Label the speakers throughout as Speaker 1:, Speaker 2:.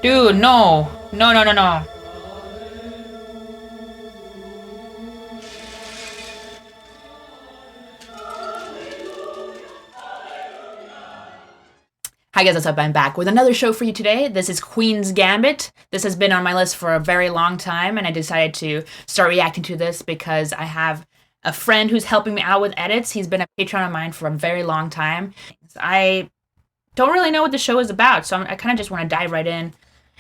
Speaker 1: Dude, no. No, no, no, no. Hi guys, what's up? I'm back with another show for you today. This is Queen's Gambit. This has been on my list for a very long time, and I decided to start reacting to this because I have a friend who's helping me out with edits. He's been a patron of mine for a very long time. I don't really know what the show is about, so I kind of just want to dive right in.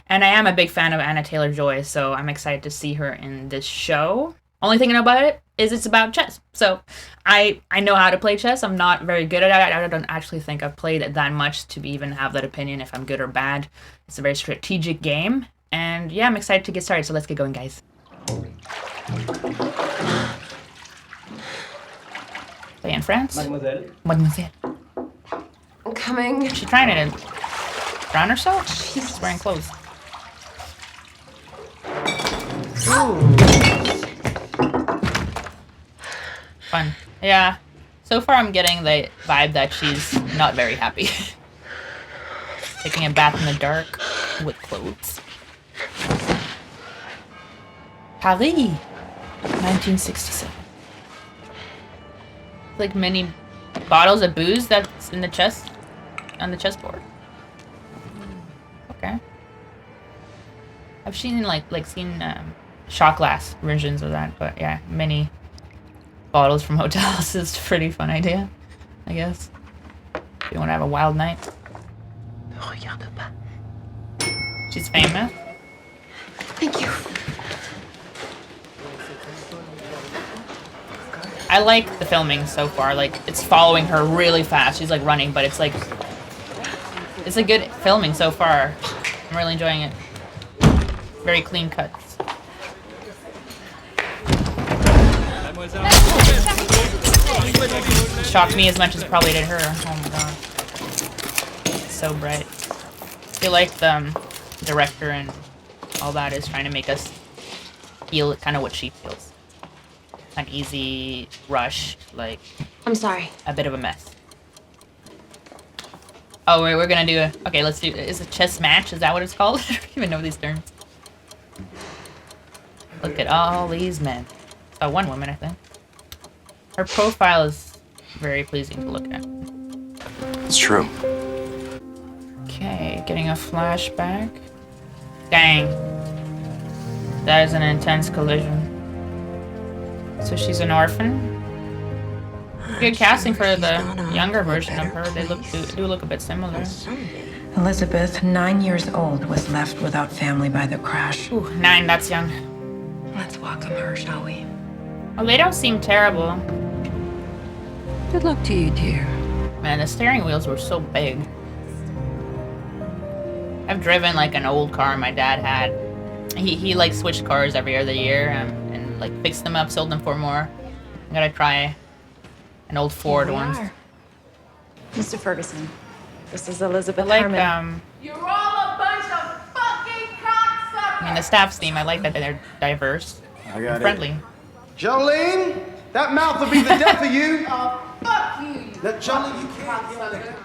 Speaker 1: And I am a big fan of Anna Taylor-Joy, so I'm excited to see her in this show. Only thing I know about it is it's about chess. So I know how to play chess. I'm not very good at it. I don't actually think I've played it that much to even have that opinion if I'm good or bad. It's a very strategic game. And yeah, I'm excited to get started. So let's get going, guys. Play in France?
Speaker 2: Mademoiselle.
Speaker 1: Mademoiselle.
Speaker 3: I'm coming.
Speaker 1: She's trying to drown herself? She's wearing clothes. Ooh. Fun. Yeah. So far I'm getting the vibe that she's not very happy. Taking a bath in the dark with clothes. Paris, 1967. Like mini bottles of booze that's in the chest, on the chessboard. Okay. I've seen seen shot glass versions of that, but yeah, mini bottles from hotels is a pretty fun idea, I guess. If you want to have a wild night. She's famous.
Speaker 3: Thank you.
Speaker 1: I like the filming so far. Like, it's following her really fast. She's like running, but it's like, it's a good filming so far. I'm really enjoying it. Very clean cuts. Shocked me as much as it probably did her. Oh my god. It's so bright. I feel like the director and all that is trying to make us feel kind of what she feels. An easy rush, like...
Speaker 3: I'm sorry.
Speaker 1: A bit of a mess. Oh, we're gonna do a... Okay, let's do... Is it a chess match? Is that what it's called? I don't even know these terms. Look at all these men. Oh, one woman, I think. Her profile is very pleasing to look at.
Speaker 2: It's true.
Speaker 1: Okay, getting a flashback. Dang. That is an intense collision. So she's an orphan? Good casting for the younger version of her. They do look a bit similar.
Speaker 4: Elizabeth, 9 years old, was left without family by the crash.
Speaker 1: Ooh, 9, that's young.
Speaker 4: Let's welcome her, shall we?
Speaker 1: Oh, they don't seem terrible.
Speaker 4: Good luck to you, dear.
Speaker 1: Man, the steering wheels were so big. I've driven like an old car my dad had. He like switched cars every other year and like fixed them up, sold them for more. I gotta try an old Ford once.
Speaker 3: Mr. Ferguson, this is Elizabeth
Speaker 1: I like
Speaker 3: Harmon.
Speaker 5: You're all a bunch of fucking cocksuckers!
Speaker 1: I mean the staff's theme, I like that they're diverse and friendly.
Speaker 6: Jolene, that mouth will be the death of you.
Speaker 5: Fuck you,
Speaker 6: That Jolene, you can't
Speaker 5: cocksucker.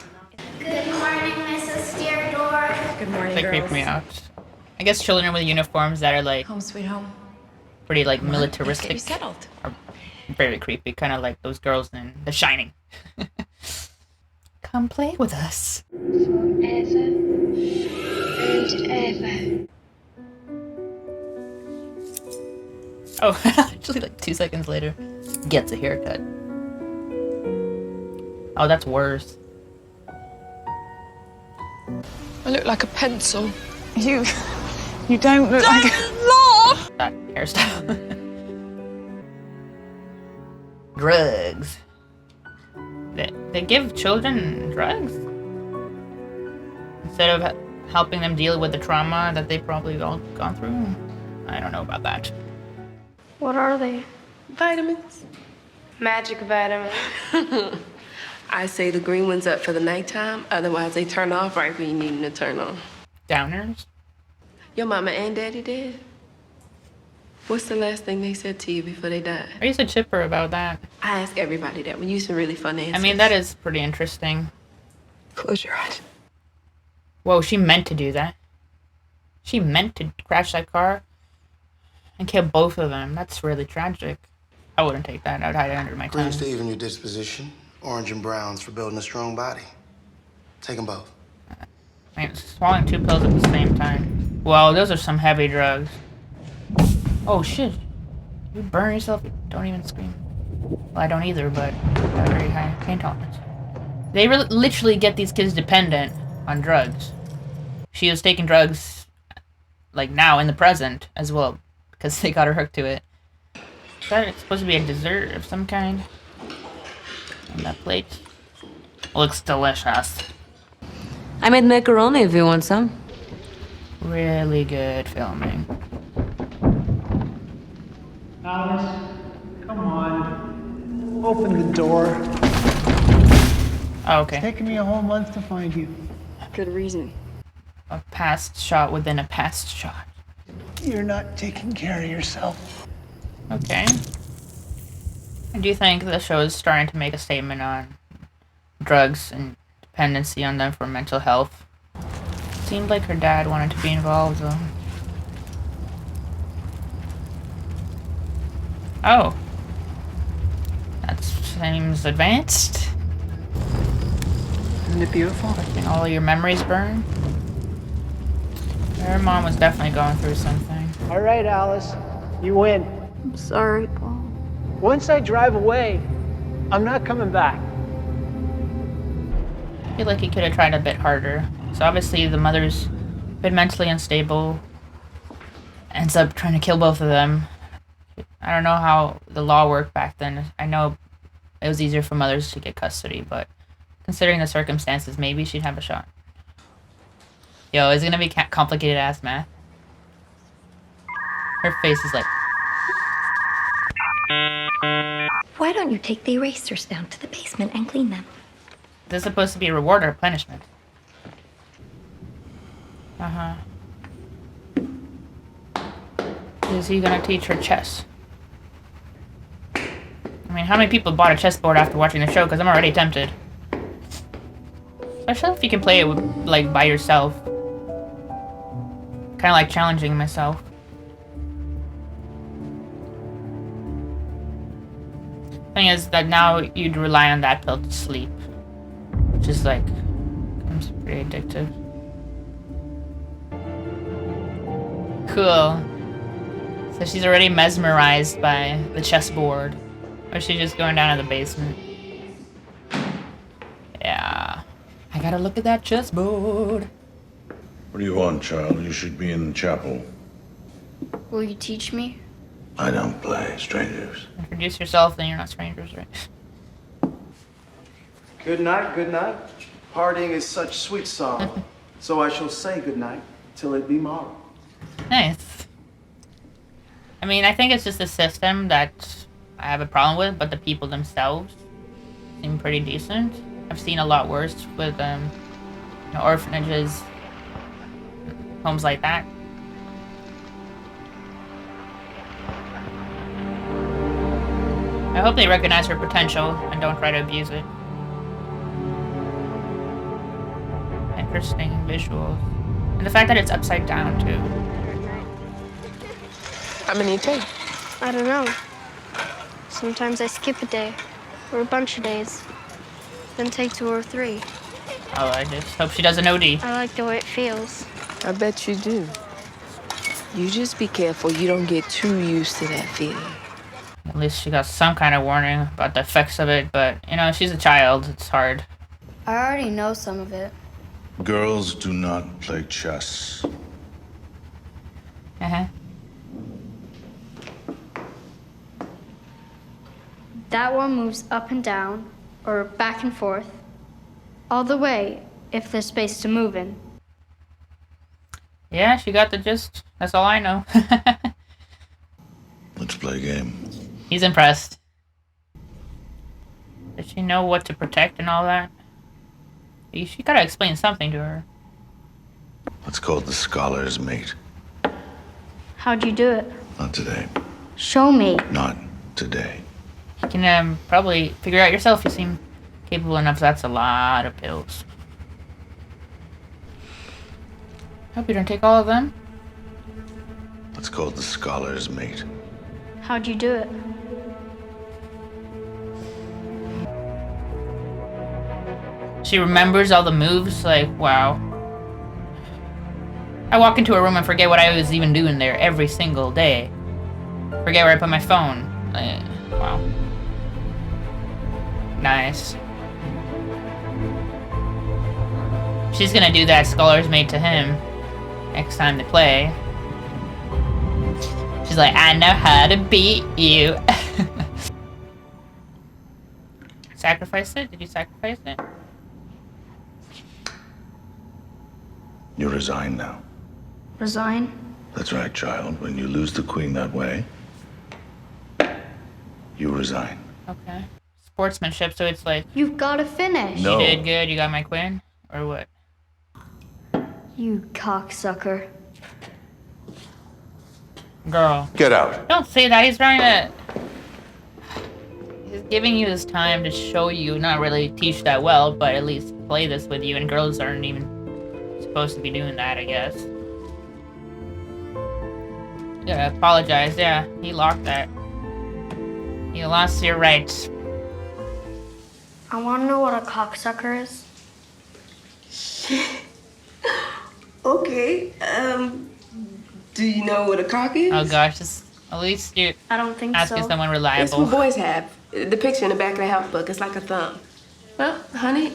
Speaker 7: Good morning, Mrs. Deardor.
Speaker 3: Good morning,
Speaker 1: They
Speaker 3: girls.
Speaker 1: creep me out. I guess children with uniforms that are like
Speaker 3: Home sweet home.
Speaker 1: pretty like
Speaker 3: Let's get
Speaker 1: militaristic
Speaker 3: you settled.
Speaker 1: are very creepy, kind of like those girls in The Shining. Come play with us.
Speaker 7: Ever and ever.
Speaker 1: Oh, actually, like 2 seconds later, gets a haircut. Oh, that's worse.
Speaker 8: I look like a pencil.
Speaker 9: You don't look like
Speaker 8: Laugh!
Speaker 1: That hairstyle. Drugs. They give children drugs? Instead of helping them deal with the trauma that they've probably all gone through? I don't know about that.
Speaker 7: What are they?
Speaker 8: Vitamins.
Speaker 7: Magic vitamins.
Speaker 8: I say the green one's up for the nighttime, otherwise they turn off right when you need them to turn on.
Speaker 1: Downers?
Speaker 8: Your mama and daddy dead? What's the last thing they said to you before they died?
Speaker 1: I used to chipper about that.
Speaker 8: I ask everybody that. We use some really fun answers.
Speaker 1: I mean, that is pretty interesting.
Speaker 8: Close your eyes.
Speaker 1: Whoa, she meant to do that. She meant to crash that car and kill both of them. That's really tragic. I wouldn't take that. I would hide it under my tongue.
Speaker 10: Greens to even your disposition. Orange and browns for building a strong body. Take them both.
Speaker 1: I mean, swallowing 2 pills at the same time. Well, those are some heavy drugs. Oh shit. You burn yourself, don't even scream. Well, I don't either, but I have very high pain tolerance. They literally get these kids dependent on drugs. She was taking drugs, like now, in the present, as well, because they got her hooked to it. Is that supposed to be a dessert of some kind? On that plate. Looks delicious.
Speaker 11: I made macaroni if you want some.
Speaker 1: Really good filming.
Speaker 6: Alice, come on. Open the door.
Speaker 1: Oh, okay.
Speaker 6: It's taken me a whole month to find you.
Speaker 3: Good reason.
Speaker 1: A past shot within a past shot.
Speaker 6: You're not taking care of yourself.
Speaker 1: Okay. I do think the show is starting to make a statement on drugs and dependency on them for mental health. Seemed like her dad wanted to be involved, though. Oh. That seems advanced.
Speaker 9: Isn't it beautiful?
Speaker 1: Letting all your memories burn. Her mom was definitely going through something.
Speaker 6: All right, Alice. You win.
Speaker 3: I'm sorry, Paul.
Speaker 6: Once I drive away, I'm not coming back.
Speaker 1: I feel like he could have tried a bit harder. So obviously the mother's been mentally unstable. Ends up trying to kill both of them. I don't know how the law worked back then. I know it was easier for mothers to get custody, but considering the circumstances, maybe she'd have a shot. Yo, is it gonna be complicated ass math? Her face is like...
Speaker 12: Why don't you take the erasers down to the basement and clean them?
Speaker 1: This is supposed to be a reward or a punishment? Uh-huh. Is he gonna teach her chess? I mean, how many people bought a chessboard after watching the show? Because I'm already tempted. Especially if you can play it with, like, by yourself. Kind of like challenging myself. Thing is that now you'd rely on that pill to sleep. Which is like, becomes pretty addictive. Cool. So she's already mesmerized by the chessboard. Or she's just going down to the basement. Yeah. I gotta look at that chessboard.
Speaker 13: What do you want, child? You should be in the chapel.
Speaker 7: Will you teach me?
Speaker 13: I don't play strangers.
Speaker 1: Introduce yourself, then you're not strangers, right?
Speaker 6: Good night, good night. Parting is such sweet sorrow. So I shall say good night till it be morrow.
Speaker 1: Nice. I mean, I think it's just the system that I have a problem with, but the people themselves seem pretty decent. I've seen a lot worse with you know, orphanages, homes like that. I hope they recognize her potential and don't try to abuse it. Interesting visuals. And the fact that it's upside down, too.
Speaker 8: How many you take?
Speaker 7: I don't know. Sometimes I skip a day, or a bunch of days, then take 2 or 3.
Speaker 1: Oh, I just hope she does an OD.
Speaker 7: I like the way it feels.
Speaker 8: I bet you do. You just be careful you don't get too used to that feeling.
Speaker 1: At least she got some kind of warning about the effects of it, but, you know, she's a child. It's hard.
Speaker 7: I already know some of it.
Speaker 13: Girls do not play chess.
Speaker 1: Uh-huh.
Speaker 7: That one moves up and down, or back and forth, all the way if there's space to move in.
Speaker 1: Yeah, she got the gist. That's all I know.
Speaker 13: Let's play a game.
Speaker 1: He's impressed. Does she know what to protect and all that? She gotta explain something to her.
Speaker 13: Let's call it the scholar's mate.
Speaker 7: How'd you do it?
Speaker 13: Not today.
Speaker 7: Show me.
Speaker 13: Not today.
Speaker 1: You can probably figure out yourself. You seem capable enough. That's a lot of pills. Hope you don't take all of them.
Speaker 13: called the Scholar's Mate.
Speaker 7: How'd you do it?
Speaker 1: She remembers all the moves, like, wow. I walk into a room and forget what I was even doing there every single day. Forget where I put my phone. Like, wow. Nice. She's gonna do that Scholar's Mate to him next time they play. She's like, I know how to beat you. Sacrifice it? Did you sacrifice it?
Speaker 13: You resign now.
Speaker 7: Resign?
Speaker 13: That's right, child. When you lose the queen that way, you resign.
Speaker 1: Okay. Sportsmanship, so it's like...
Speaker 7: You've got to finish.
Speaker 13: No.
Speaker 1: You did good, you got my queen? Or what?
Speaker 7: You cocksucker.
Speaker 1: Girl.
Speaker 13: Get out.
Speaker 1: Don't say that, he's trying to... He's giving you this time to show you, not really teach that well, but at least play this with you, and girls aren't even supposed to be doing that, I guess. Yeah, apologize, yeah, he locked that. You lost your rights.
Speaker 7: I want to know what a cocksucker is.
Speaker 8: Okay, do you know what a cock is?
Speaker 1: Oh gosh, just, at least you're
Speaker 7: I don't think
Speaker 1: asking
Speaker 7: so.
Speaker 1: someone
Speaker 8: It's
Speaker 1: reliable.
Speaker 8: what boys have. The picture in the back of the health book is like a thumb. Well, honey,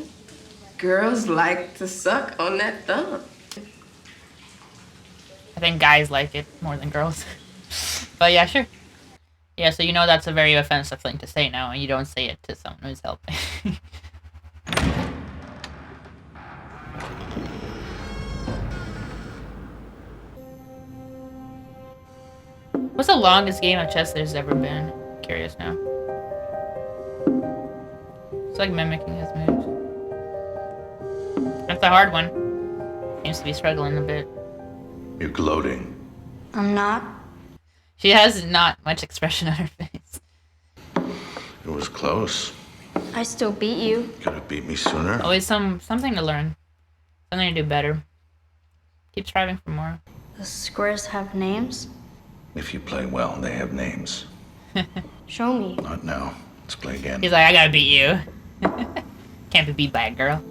Speaker 8: girls like to suck on that thumb.
Speaker 1: I think guys like it more than girls. But yeah, sure. Yeah, so you know that's a very offensive thing to say now, and you don't say it to someone who's helping. What's the longest game of chess there's ever been? Curious now. It's like mimicking his moves. That's a hard one. Seems to be struggling a bit.
Speaker 13: You're gloating.
Speaker 7: I'm not.
Speaker 1: She has not much expression on her face.
Speaker 13: It was close.
Speaker 7: I still beat you.
Speaker 13: Could have beat me sooner.
Speaker 1: Always something to learn. Something to do better. Keep striving for more.
Speaker 7: The squares have names?
Speaker 13: If you play well, they have names.
Speaker 7: Show me.
Speaker 13: Not now. Let's play again.
Speaker 1: He's like, I gotta beat you. Can't be beat by a girl.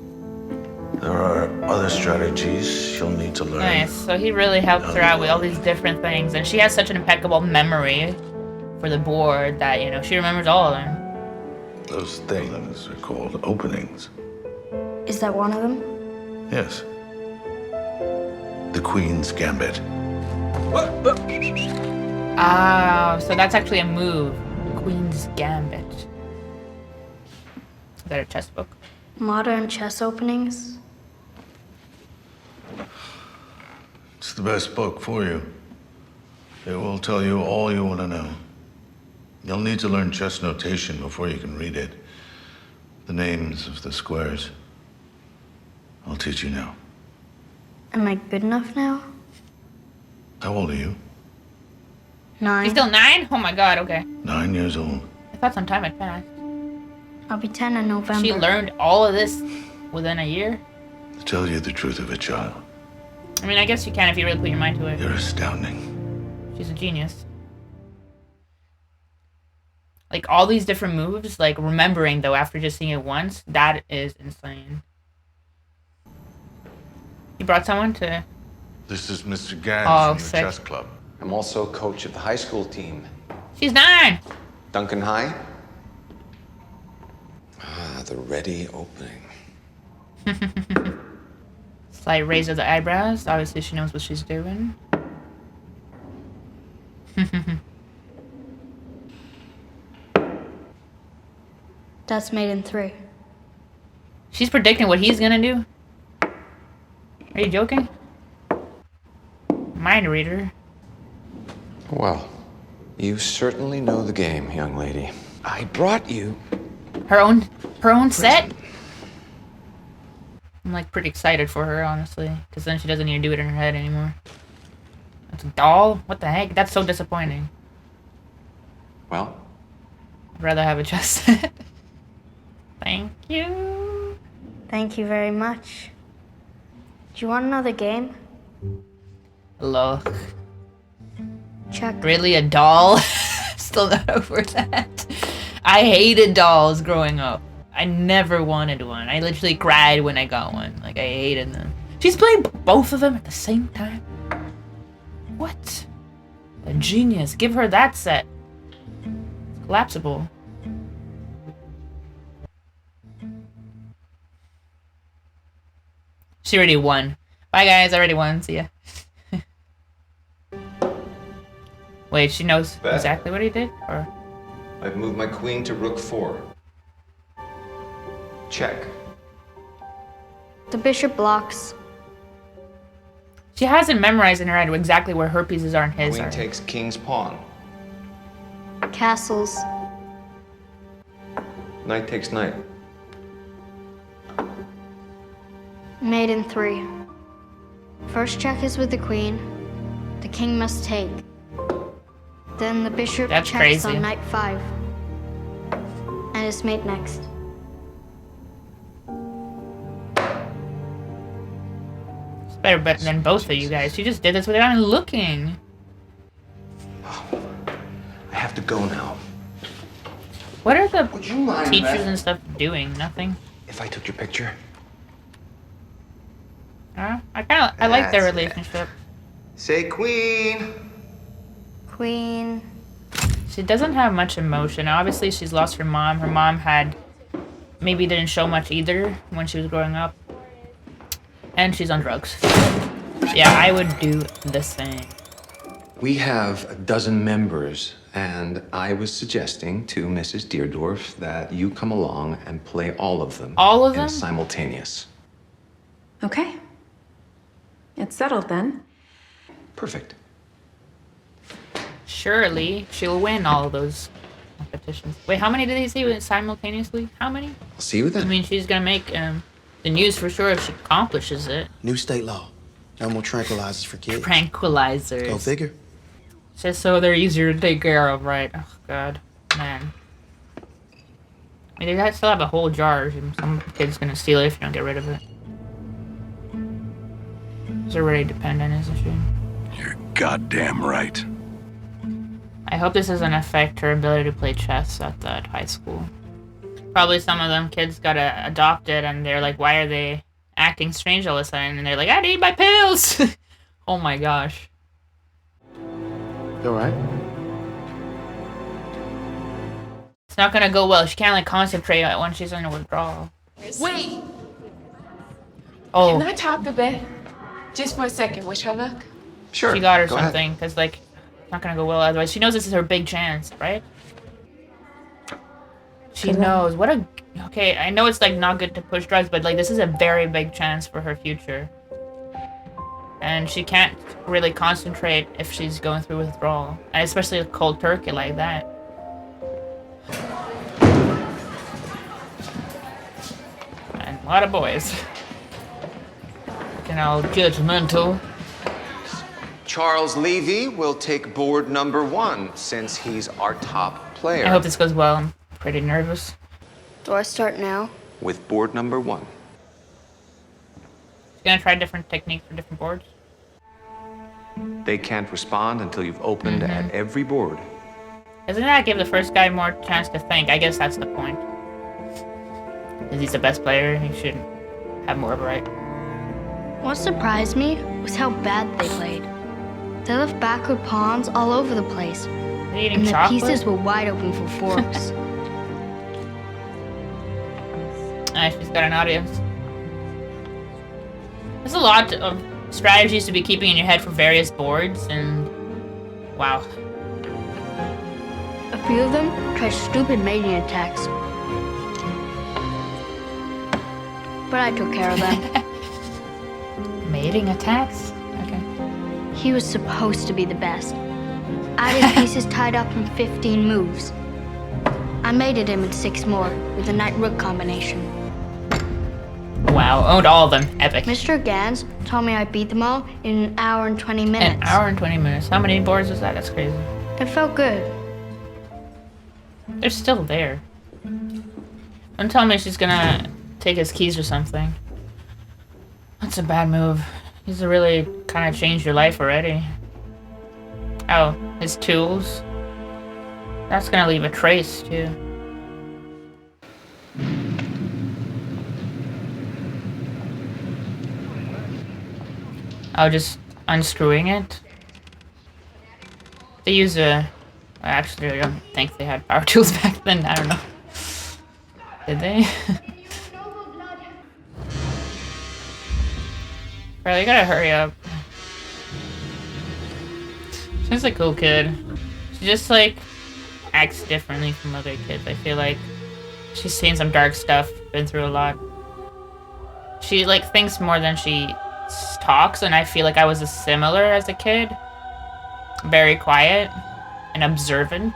Speaker 13: There are other strategies you'll need to learn.
Speaker 1: Nice. So he really helped her out with all these different things. And she has such an impeccable memory for the board that, you know, she remembers all of them.
Speaker 13: Those things are called openings.
Speaker 7: Is that one of them?
Speaker 13: Yes. The Queen's Gambit.
Speaker 1: Ah, so that's actually a move. Queen's Gambit. Is that a chess book?
Speaker 7: Modern chess openings?
Speaker 13: It's the best book for you. It will tell you all you want to know. You'll need to learn chess notation before you can read it. The names of the squares. I'll teach you now.
Speaker 7: Am I good enough now?
Speaker 13: How old are you?
Speaker 7: 9.
Speaker 1: He's still 9? Oh my god, okay.
Speaker 13: 9 years old.
Speaker 1: I thought some time had passed.
Speaker 7: I'll be 10 in November.
Speaker 1: She learned all of this within a year?
Speaker 13: To tell you the truth of it, child.
Speaker 1: I mean, I guess you can if you really put your mind to it.
Speaker 13: You're astounding.
Speaker 1: She's a genius. Like, all these different moves, like, remembering, though, after just seeing it once, that is insane. You brought someone to...
Speaker 13: This is Mr. Gans
Speaker 1: Oh,
Speaker 13: from the
Speaker 1: sick.
Speaker 13: chess club.
Speaker 2: I'm also coach of the high school team.
Speaker 1: She's 9!
Speaker 2: Duncan High. Ah, the ready opening.
Speaker 1: Slight raise of the eyebrows. Obviously, she knows what she's doing.
Speaker 7: That's made in 3.
Speaker 1: She's predicting what he's gonna do? Are you joking? Mind reader.
Speaker 2: Well, you certainly know the game, young lady. I brought you...
Speaker 1: Her own set? I'm like pretty excited for her, honestly. Because then she doesn't need to do it in her head anymore. That's a doll? What the heck? That's so disappointing.
Speaker 2: Well?
Speaker 1: I'd rather have a chess set. Thank you.
Speaker 7: Thank you very much. Do you want another game?
Speaker 1: Hello.
Speaker 7: Check.
Speaker 1: Really, a doll? Still not over that. I hated dolls growing up. I never wanted one. I literally cried when I got one. Like, I hated them. She's playing both of them at the same time? What? A genius. Give her that set. It's collapsible. She already won. Bye, guys. I already won. See ya. Wait, she knows exactly what he did? Or...
Speaker 2: I've moved my queen to rook 4. Check.
Speaker 7: The bishop blocks.
Speaker 1: She hasn't memorized in her head exactly where her pieces are and his
Speaker 2: Queen
Speaker 1: are.
Speaker 2: takes king's pawn.
Speaker 7: Castles.
Speaker 2: Knight takes knight.
Speaker 7: Made in 3. First check is with the queen. The king must take. Then the bishop
Speaker 1: That's
Speaker 7: checks
Speaker 1: crazy.
Speaker 7: on knight 5. And it's mate next.
Speaker 1: It's better than both of you guys. She just did this without even looking.
Speaker 2: I have to go now.
Speaker 1: What are the
Speaker 2: Would you mind,
Speaker 1: teachers
Speaker 2: Beth?
Speaker 1: and stuff doing? Nothing?
Speaker 2: If I took your picture?
Speaker 1: I like their
Speaker 2: That's it.
Speaker 1: relationship.
Speaker 2: Say queen.
Speaker 7: Queen.
Speaker 1: She doesn't have much emotion. Obviously, she's lost her mom. Her mom maybe didn't show much either when she was growing up. And she's on drugs. Yeah, I would do the same.
Speaker 2: We have a dozen members, and I was suggesting to Mrs. Deerdorf that you come along and play all of them.
Speaker 1: All of them?
Speaker 2: Simultaneous.
Speaker 14: Okay. It's settled then.
Speaker 2: Perfect.
Speaker 1: Surely she'll win all of those competitions. Wait, how many did they say simultaneously? How many?
Speaker 2: I'll see you then.
Speaker 1: I mean, she's gonna make the news for sure if she accomplishes it.
Speaker 10: New state law. No more tranquilizers for kids.
Speaker 1: Tranquilizers.
Speaker 10: Go figure.
Speaker 1: Just so they're easier to take care of, right? Oh, God. Man. I mean, they still have a whole jar. Some kid's gonna steal it if you don't get rid of it. She's already dependent, isn't she?
Speaker 15: You're goddamn right.
Speaker 1: I hope this doesn't affect her ability to play chess at that high school. Probably some of them kids got adopted and they're like, why are they acting strange all of a sudden? And they're like, I need my pills! Oh my gosh.
Speaker 10: You alright?
Speaker 1: It's not gonna go well. She can't like concentrate when she's in a withdrawal.
Speaker 8: Wait!
Speaker 1: Oh.
Speaker 8: Can I talk to Beth? Just for a second. Wish her luck.
Speaker 2: Sure.
Speaker 1: She got her
Speaker 2: Go ahead.
Speaker 1: something, because, like, it's not gonna go well otherwise. She knows this is her big chance, right? She knows. What a... Okay, I know it's, like, not good to push drugs, but, like, this is a very big chance for her future. And she can't really concentrate if she's going through withdrawal. And especially a cold turkey like that. And a lot of boys. Looking all judgmental.
Speaker 2: Charles Levy will take board number 1 since he's our top player.
Speaker 1: I hope this goes well. I'm pretty nervous.
Speaker 7: Do I start now?
Speaker 2: With board number 1.
Speaker 1: She's gonna try different techniques for different boards.
Speaker 2: They can't respond until you've opened at every board.
Speaker 1: Doesn't that give the first guy more chance to think? I guess that's the point. Because he's the best player, he should have more of a right.
Speaker 7: What surprised me was how bad they played. They left backward pawns all over the place.
Speaker 1: They're eating
Speaker 7: And the
Speaker 1: chocolate?
Speaker 7: pieces were wide open for forks.
Speaker 1: She's got an audience. There's a lot of strategies to be keeping in your head for various boards, and... Wow.
Speaker 7: A few of them tried stupid mating attacks. But I took care of them.
Speaker 1: Mating attacks? Okay.
Speaker 7: He was supposed to be the best. I had pieces tied up in 15 moves. I mated him in 6 more with a knight-rook combination.
Speaker 1: Wow, owned all of them. Epic.
Speaker 7: Mr. Gans told me I beat them all in an hour and 20 minutes.
Speaker 1: An hour and 20 minutes. How many boards was that? That's crazy.
Speaker 7: It felt good.
Speaker 1: They're still there. Don't tell me she's gonna take his keys or something. That's a bad move. He's really kind of changed your life already. Oh, His tools. That's gonna leave a trace, too. Oh, just unscrewing it? They use actually, I don't think they had power tools back then. I don't know. Did they? Bro, you gotta hurry up. She's a cool kid. She just, like, acts differently from other kids. I feel like she's seen some dark stuff, been through a lot. She, like, thinks more than she talks, and I feel like I was similar as a kid. Very quiet and observant.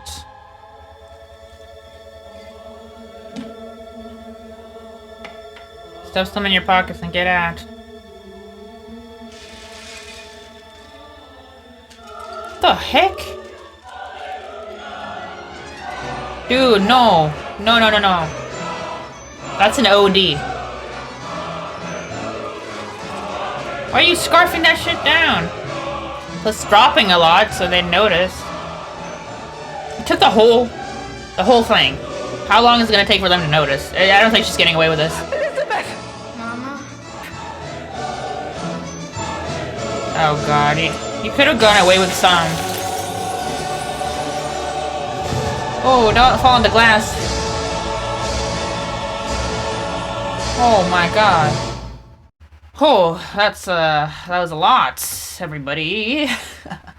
Speaker 1: Stuff some in your pockets and get out. What the heck? Dude, no. No, no, no, no. That's an OD. Why are you scarfing that shit down? Plus dropping a lot so they'd notice. It took the whole thing. How long is it gonna take for them to notice? I don't think she's getting away with this.
Speaker 5: Elizabeth! Mama?
Speaker 1: Oh god, you could have gone away with some. Oh, don't fall on the glass. Oh my god. Oh, that was a lot, everybody.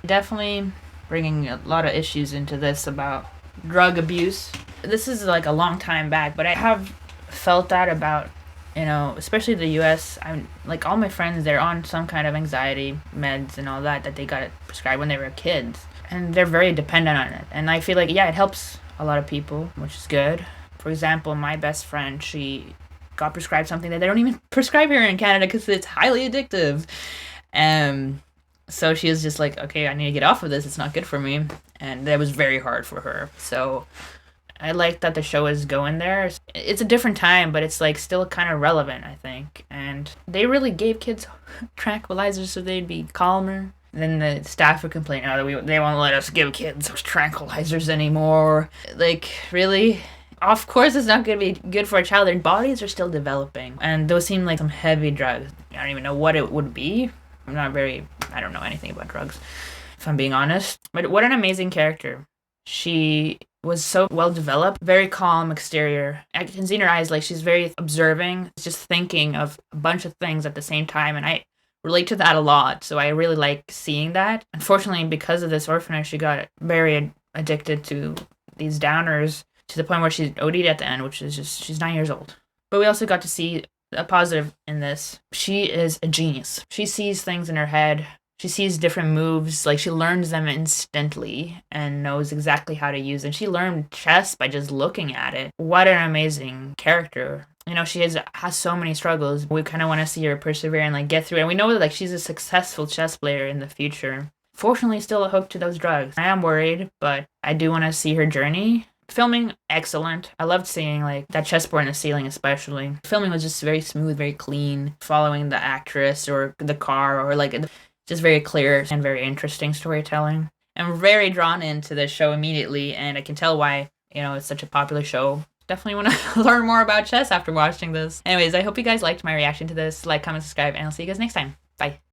Speaker 1: Definitely bringing a lot of issues into this about drug abuse. This is like a long time back, but I have felt that about, you know, especially the US. I'm like, all my friends, they're on some kind of anxiety meds and all that they got prescribed when they were kids. And they're very dependent on it. And I feel like, yeah, it helps a lot of people, which is good. For example, my best friend, she got prescribed something that they don't even prescribe here in Canada because it's highly addictive. So she was just like, okay, I need to get off of this. It's not good for me. And that was very hard for her. So I like that the show is going there. It's a different time, but it's like still kind of relevant, I think. And they really gave kids tranquilizers so they'd be calmer. Then the staff would complain, oh, they won't let us give kids tranquilizers anymore. Like, really? Of course it's not going to be good for a child. Their bodies are still developing. And those seem like some heavy drugs. I don't even know what it would be. I don't know anything about drugs, if I'm being honest. But what an amazing character. She was so well developed, very calm exterior. I can see in her eyes, like, she's very observing, just thinking of a bunch of things at the same time. And I relate to that a lot. So I really like seeing that. Unfortunately, because of this orphanage, she got very addicted to these downers, to the point where she OD'd at the end, which is just, she's 9 years old. But we also got to see a positive in this. She is a genius. She sees things in her head. She sees different moves. Like, she learns them instantly and knows exactly how to use them. She learned chess by just looking at it. What an amazing character. You know, she has so many struggles. We kind of want to see her persevere and, like, get through it. And we know that, like, she's a successful chess player in the future. Fortunately, still a hook to those drugs. I am worried, but I do want to see her journey. Filming, excellent. I loved seeing, like, that chessboard in the ceiling especially. Filming was just very smooth, very clean. Following the actress or the car, or, like, just very clear and very interesting storytelling. I'm very drawn into this show immediately, and I can tell why, you know, it's such a popular show. Definitely want to learn more about chess after watching this. Anyways, I hope you guys liked my reaction to this. Like, comment, subscribe, and I'll see you guys next time. Bye.